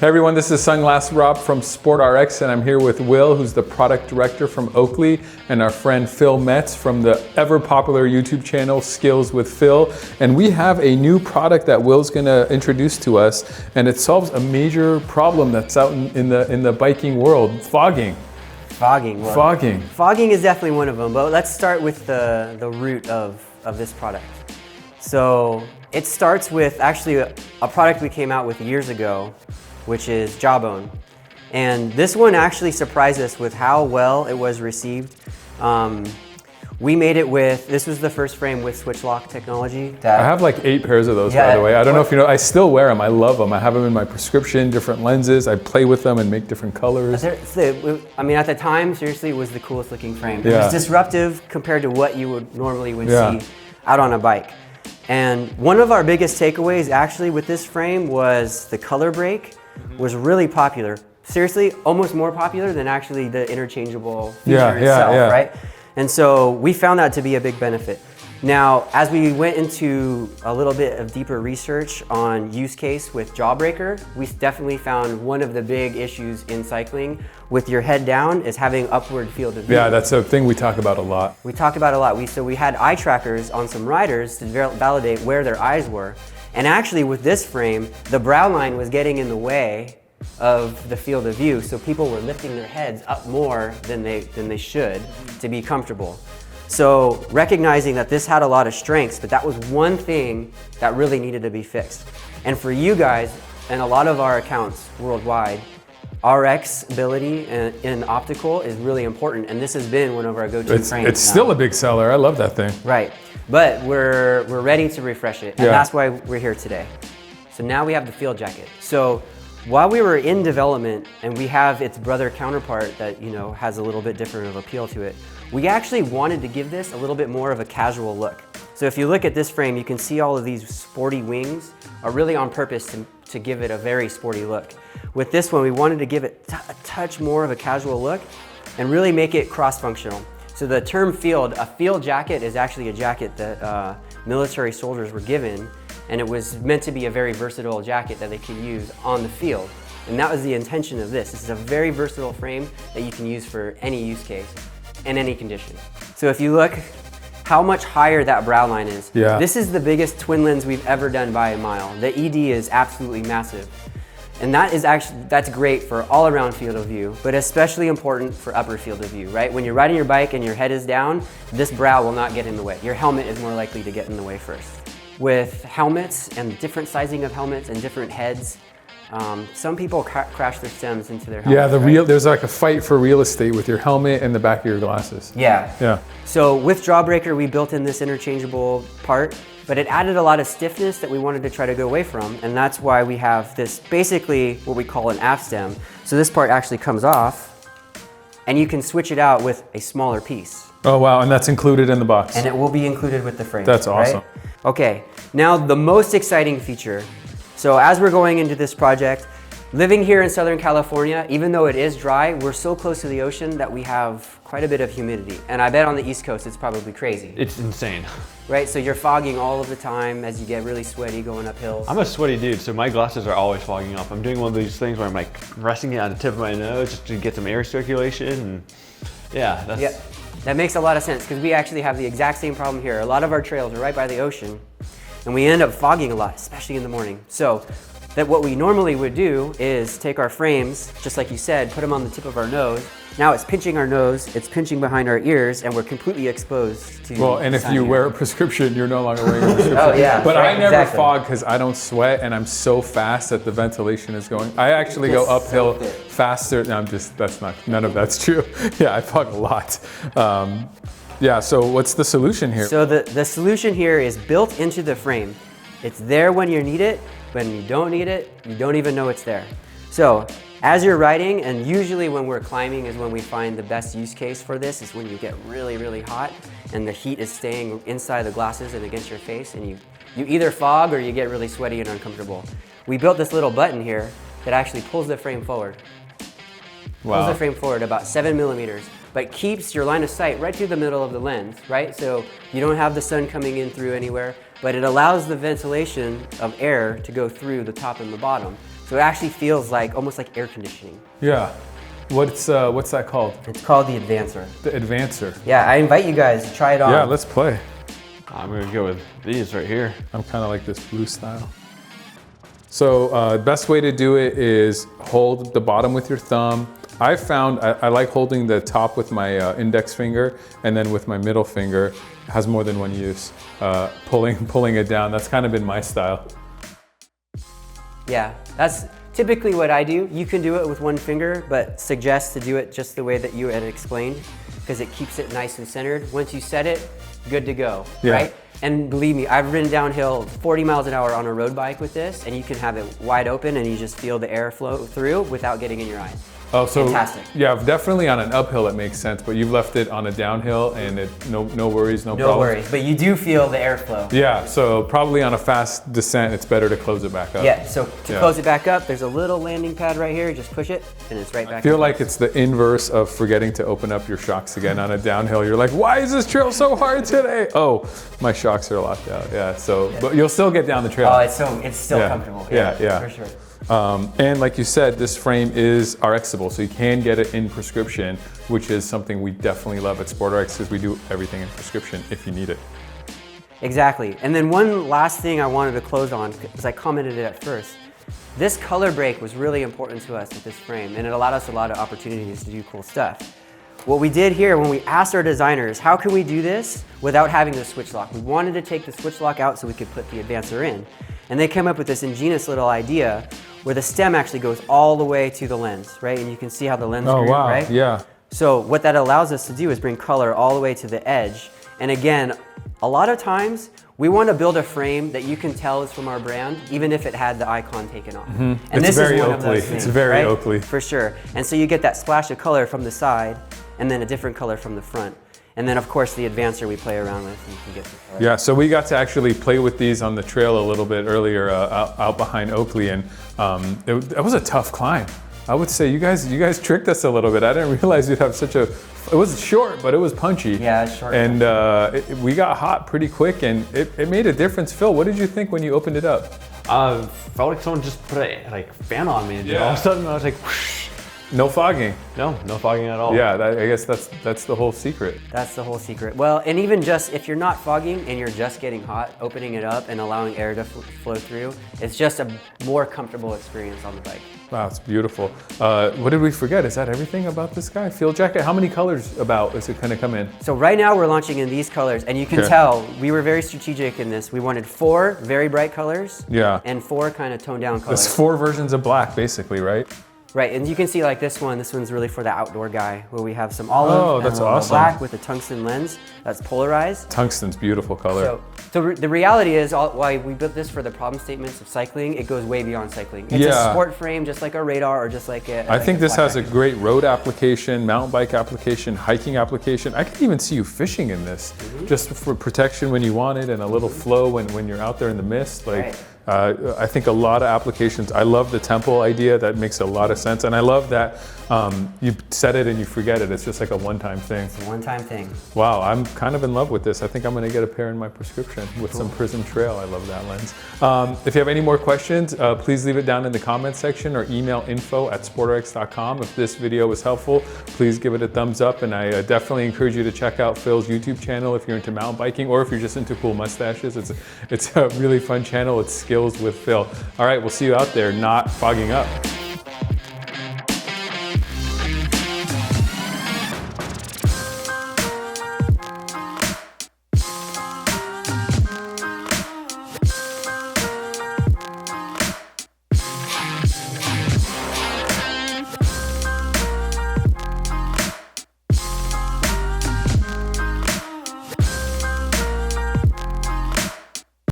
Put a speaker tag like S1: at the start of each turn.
S1: Hey everyone, this is Sunglass Rob from SportRx, and I'm here with Will, who's the product director from Oakley, and our friend Phil Metz from the ever popular YouTube channel Skills with Phil. And we have a new product that Will's gonna introduce to us, and it solves a major problem that's out in the biking world: fogging.
S2: Fogging. Well,
S1: fogging.
S2: Fogging is definitely one of them, but let's start with the root of this product. So it starts with actually a product we came out with years ago, which is Jawbone. And this one actually surprised us with how well it was received. We made it with, this was the first frame with switch lock technology.
S1: I have like 8 pairs of those, by the way. I don't know if you know, I still wear them. I love them. I have them in my prescription, different lenses. I play with them and make different colors.
S2: I mean, at the time, seriously, it was the coolest looking frame. It was disruptive compared to what you would normally see out on a bike. And one of our biggest takeaways actually with this frame was the color break was really popular. Seriously, almost more popular than actually the interchangeable feature itself, right? And so we found that to be a big benefit. Now, as we went into a little bit of deeper research on use case with Jawbreaker, we definitely found one of the big issues in cycling with your head down is having upward field of view.
S1: Yeah, that's a thing we talk about a lot.
S2: We talk about a lot. So we had eye trackers on some riders to validate where their eyes were. And actually with this frame, the brow line was getting in the way of the field of view. So people were lifting their heads up more than they should to be comfortable. So recognizing that this had a lot of strengths, but that was one thing that really needed to be fixed. And for you guys and a lot of our accounts worldwide, RX ability in optical is really important, and this has been one of our go-to frames.
S1: It's still a big seller. I love that thing.
S2: Right, but we're ready to refresh it, and that's why we're here today. So now we have the Field Jacket. So while we were in development, and we have its brother counterpart that has a little bit different of appeal to it, we actually wanted to give this a little bit more of a casual look. So if you look at this frame, you can see all of these sporty wings are really on purpose to give it a very sporty look. With this one, we wanted to give it a touch more of a casual look and really make it cross-functional. So the term field, a field jacket is actually a jacket that military soldiers were given, and it was meant to be a very versatile jacket that they could use on the field. And that was the intention of this. This is a very versatile frame that you can use for any use case and any condition. So if you look how much higher that brow line is, this is the biggest twin lens we've ever done by a mile. The ED is absolutely massive. And that's great for all around field of view, but especially important for upper field of view, right? When you're riding your bike and your head is down, this brow will not get in the way. Your helmet is more likely to get in the way first. With helmets and different sizing of helmets and different heads, some people crash their stems into their helmets.
S1: Yeah, there's like a fight for real estate with your helmet and the back of your glasses.
S2: Yeah. So with Jawbreaker, we built in this interchangeable part, but it added a lot of stiffness that we wanted to try to go away from, and that's why we have this basically what we call an aft stem. So this part actually comes off, and you can switch it out with a smaller piece.
S1: Oh wow, and that's included in the box.
S2: And it will be included with the frame.
S1: That's awesome.
S2: Right? Okay, now the most exciting feature. So as we're going into this project, living here in Southern California, even though it is dry, we're so close to the ocean that we have quite a bit of humidity. And I bet on the East Coast, it's probably crazy.
S3: It's insane.
S2: Right, so you're fogging all of the time as you get really sweaty going up hills.
S3: I'm a sweaty dude, so my glasses are always fogging up. I'm doing one of these things where I'm like resting it on the tip of my nose just to get some air circulation. And
S2: that makes a lot of sense because we actually have the exact same problem here. A lot of our trails are right by the ocean, and we end up fogging a lot, especially in the morning. So what we normally would do is take our frames, just like you said, put them on the tip of our nose. Now it's pinching our nose, it's pinching behind our ears, and we're completely exposed to
S1: and if you wear a prescription, you're no longer wearing a prescription. But
S2: right,
S1: I never fog because I don't sweat and I'm so fast that the ventilation is going. I actually go uphill faster. No, none of that's true. Yeah, I fog a lot. So what's the solution here?
S2: So the solution here is built into the frame. It's there when you need it, but when you don't need it, you don't even know it's there. So as you're riding, and usually when we're climbing is when we find the best use case for this, is when you get really, really hot and the heat is staying inside the glasses and against your face, and you either fog or you get really sweaty and uncomfortable. We built this little button here that actually pulls the frame forward. Pulls the frame forward about 7 millimeters, but keeps your line of sight right through the middle of the lens, right? So you don't have the sun coming in through anywhere, but it allows the ventilation of air to go through the top and the bottom. So it actually feels like almost like air conditioning.
S1: Yeah. What's that called?
S2: It's called the Advancer.
S1: The Advancer.
S2: Yeah, I invite you guys to try it on.
S1: Yeah, let's play.
S3: I'm gonna go with these right here.
S1: I'm kind of like this blue style. So best way to do it is hold the bottom with your thumb. I found I like holding the top with my index finger, and then with my middle finger. It has more than one use. Pulling it down. That's kind of been my style.
S2: Yeah, that's typically what I do. You can do it with one finger, but suggest to do it just the way that you had explained, because it keeps it nice and centered. Once you set it, good to go, right? And believe me, I've ridden downhill 40 miles an hour on a road bike with this, and you can have it wide open and you just feel the air flow through without getting in your eyes.
S1: Oh, so
S2: fantastic.
S1: Yeah, definitely on an uphill it makes sense, but you've left it on a downhill and no worries, no problems.
S2: No worries, but you do feel the airflow.
S1: Yeah, so probably on a fast descent, it's better to close it back up.
S2: Yeah, so to close it back up, there's a little landing pad right here. Just push it, and it's right back up.
S1: I feel like it's the inverse of forgetting to open up your shocks again on a downhill. You're like, why is this trail so hard today? Oh, my shocks are locked out. Yeah, so, but you'll still get down the trail.
S2: Oh, it's still comfortable.
S1: Yeah,
S2: for sure.
S1: And like you said, this frame is RXable, so you can get it in prescription, which is something we definitely love at SportRx because we do everything in prescription if you need it.
S2: Exactly. And then one last thing I wanted to close on, because I commented it at first. This color break was really important to us with this frame, and it allowed us a lot of opportunities to do cool stuff. What we did here, when we asked our designers, how can we do this without having the switch lock? We wanted to take the switch lock out so we could put the Advancer in. And they came up with this ingenious little idea where the stem actually goes all the way to the lens, right? And you can see how the lens grew,
S1: wow,
S2: right?
S1: Yeah.
S2: So what that allows us to do is bring color all the way to the edge. And again, a lot of times we want to build a frame that you can tell is from our brand, even if it had the icon taken off.
S1: Mm-hmm.
S2: And
S1: it's
S2: this
S1: very
S2: is one
S1: Oakley.
S2: of those things,
S1: It's very
S2: right?
S1: Oakley.
S2: For sure. And so you get that splash of color from the side and then a different color from the front. And then of course the Advancer we play around with and you can get the color.
S1: Yeah, so we got to actually play with these on the trail a little bit earlier out behind Oakley, and it was a tough climb. I would say you guys tricked us a little bit. I didn't realize you'd have such a, it was short, but it was punchy.
S2: Yeah, it's short.
S1: And we got hot pretty quick, and it made a difference. Phil, what did you think when you opened it up?
S3: Felt like someone just put a fan on me, and all of a sudden I was like, whoosh.
S1: No fogging.
S3: No fogging at all.
S1: Yeah, I guess that's the whole secret.
S2: That's the whole secret. Well, and even just if you're not fogging and you're just getting hot, opening it up and allowing air to flow through, it's just a more comfortable experience on the bike.
S1: Wow, it's beautiful. What did we forget? Is that everything about this guy? Field Jacket, how many colors about is it gonna come in?
S2: So right now we're launching in these colors, and you can tell we were very strategic in this. We wanted 4 very bright colors and 4 kind of toned down colors.
S1: There's 4 versions of black, basically, right?
S2: Right, and you can see like this one's really for the outdoor guy, where we have some olive and
S1: awesome.
S2: black with a tungsten lens that's polarized.
S1: Tungsten's beautiful color.
S2: So the reality is, why we built this for the problem statements of cycling, it goes way beyond cycling. It's a sport frame, just like a radar or just like a...
S1: I think this has a great road application, mountain bike application, hiking application. I could even see you fishing in this, just for protection when you want it and a little flow when you're out there in the mist. Like. I think a lot of applications. I love the temple idea. That makes a lot of sense. And I love that you set it and you forget it. It's just like a one-time thing.
S2: It's a one-time thing.
S1: Wow, I'm kind of in love with this. I think I'm gonna get a pair in my prescription with some Prism Trail. I love that lens. If you have any more questions, please leave it down in the comments section or email info@sportrx.com. If this video was helpful, please give it a thumbs up. And I definitely encourage you to check out Phil's YouTube channel if you're into mountain biking or if you're just into cool mustaches. It's a really fun channel. It's skills with Phil. All right, we'll see you out there not fogging up.